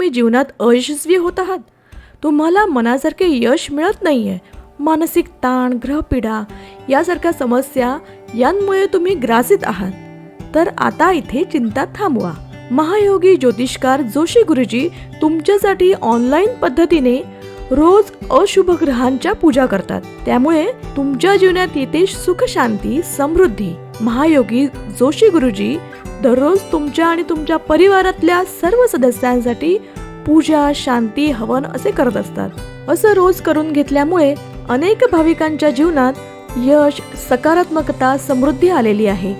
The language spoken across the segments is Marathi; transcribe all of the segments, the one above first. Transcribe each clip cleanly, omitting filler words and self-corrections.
तुम्ही जीवनात अयशस्वी होत आहात, तुम्हाला मनासारखे यश मिळत नाहीये, मानसिक ताण, ग्रहपीडा यासारख्या समस्या यांमुळे तुम्ही ग्रासित आहात, तर आता इथे चिंता थांबवा. महायोगी ज्योतिषकार जोशी गुरुजी तुमच्यासाठी ऑनलाईन पद्धतीने रोज अशुभ ग्रहांच्या पूजा करतात. त्यामुळे तुमच्या जीवनात येते सुख, शांती, समृद्धी. महायोगी जोशी गुरुजी दररोज तुमच्या आणि तुमच्या परिवारातल्या सर्व सदस्यांसाठी पूजा, शांती, हवन असे करत असतात. असं रोज करून घेतल्यामुळे अनेक भाविकांच्या जीवनात यश, सकारात्मकता, समृद्धी आलेली आहे.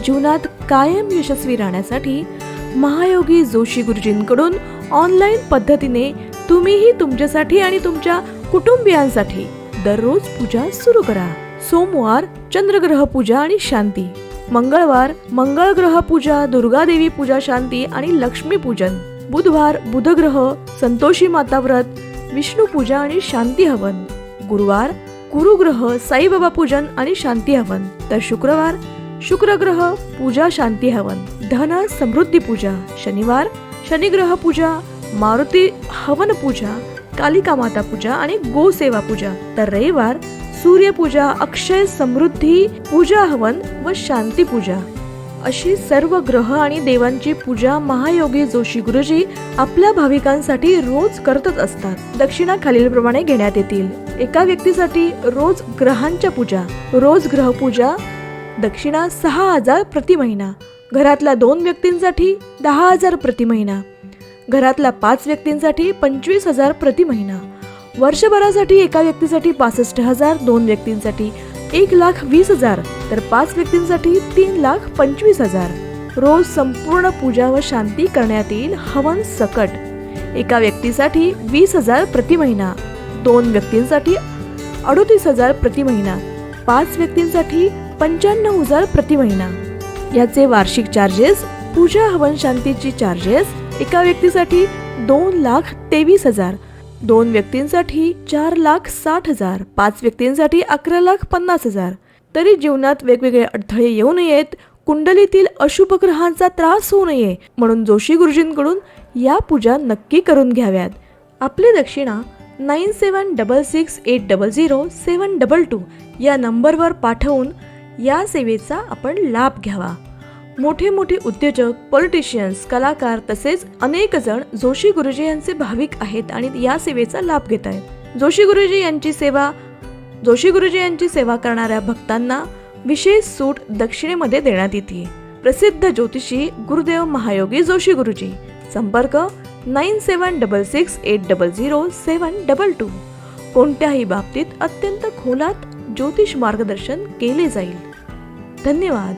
जीवनात कायम यशस्वी राहण्यासाठी महायोगी जोशी गुरुजींकडून ऑनलाईन पद्धतीने तुम्हीही तुमच्यासाठी आणि तुमच्या कुटुंबियांसाठी दररोज पूजा सुरू करा. सोमवार चंद्रग्रह पूजा आणि शांती, मंगळवार मंगळ ग्रह पूजा, दुर्गा देवी पूजा शांती आणि लक्ष्मी पूजन, बुधवार बुधग्रह, संतोषी माता व्रत, विष्णू पूजा आणि शांती हवन, गुरुवार गुरुग्रह, साईबाबा पूजन आणि शांती हवन, तर शुक्रवार शुक्रग्रह पूजा शांती हवन, धन समृद्धी पूजा, शनिवार शनिग्रह पूजा, मारुती हवन पूजा, कालिका माता पूजा आणि गो सेवा पूजा, तर रविवार सूर्यपूजा, अक्षय समृद्धी पूजा हवन व शांती पूजा. अशी सर्व ग्रह आणि देवांची पूजा महायोगी जोशी गुरुजी आपल्या भाविकांसाठी रोज करतच असतात. दक्षिणा खालीलप्रमाणे घेण्यात येतील. एका व्यक्तीसाठी रोज ग्रहांच्या पूजा. रोज ग्रह पूजा दक्षिणा 6,000 प्रति महिना. घरातल्या 2 व्यक्तींसाठी 10,000 प्रति महिना. घरातल्या 5 व्यक्तींसाठी 25,000 प्रति महिना. वर्षभरासाठी एका व्यक्तीसाठी 65,000, 2 व्यक्तींसाठी 1,20,000, तर 5 व्यक्तींसाठी 3,25,000. रोज संपूर्ण पूजा व शांती करण्यात येईल. हवन सकट. एका व्यक्तीसाठी 20,000 प्रति महिना, 2 व्यक्तींसाठी 38,000 प्रति महिना, 5 व्यक्तींसाठी 95,000 प्रति महिना. याचे वार्षिक चार्जेस. पूजा हवन शांतीची चार्जेस एका व्यक्तीसाठी 2,23,000, 2 व्यक्तींसाठी 4,60,000, 5 व्यक्तींसाठी 11,50,000. तरी जीवनात वेगवेगळे अडथळे येऊ नयेत, कुंडलीतील अशुभ ग्रहांचा त्रास होऊ नये म्हणून जोशी गुरुजींकडून या पूजा नक्की करून घ्याव्यात. आपली दक्षिणा 9766800722 या नंबरवर पाठवून या सेवेचा आपण लाभ घ्यावा. मोठे मोठे उद्योजक, पॉलिटिशियन्स, कलाकार तसेच अनेक जण जोशी गुरुजी यांचे भाविक आहेत आणि या सेवेचा लाभ घेत आहेत. जोशी गुरुजी यांची सेवा करणाऱ्या भक्तांना विशेष सूट दक्षिणेमध्ये देण्यात येते. प्रसिद्ध ज्योतिषी गुरुदेव महायोगी जोशी गुरुजी. संपर्क 9766800722. कोणत्याही बाबतीत अत्यंत खोलात ज्योतिष मार्गदर्शन केले जाईल. धन्यवाद.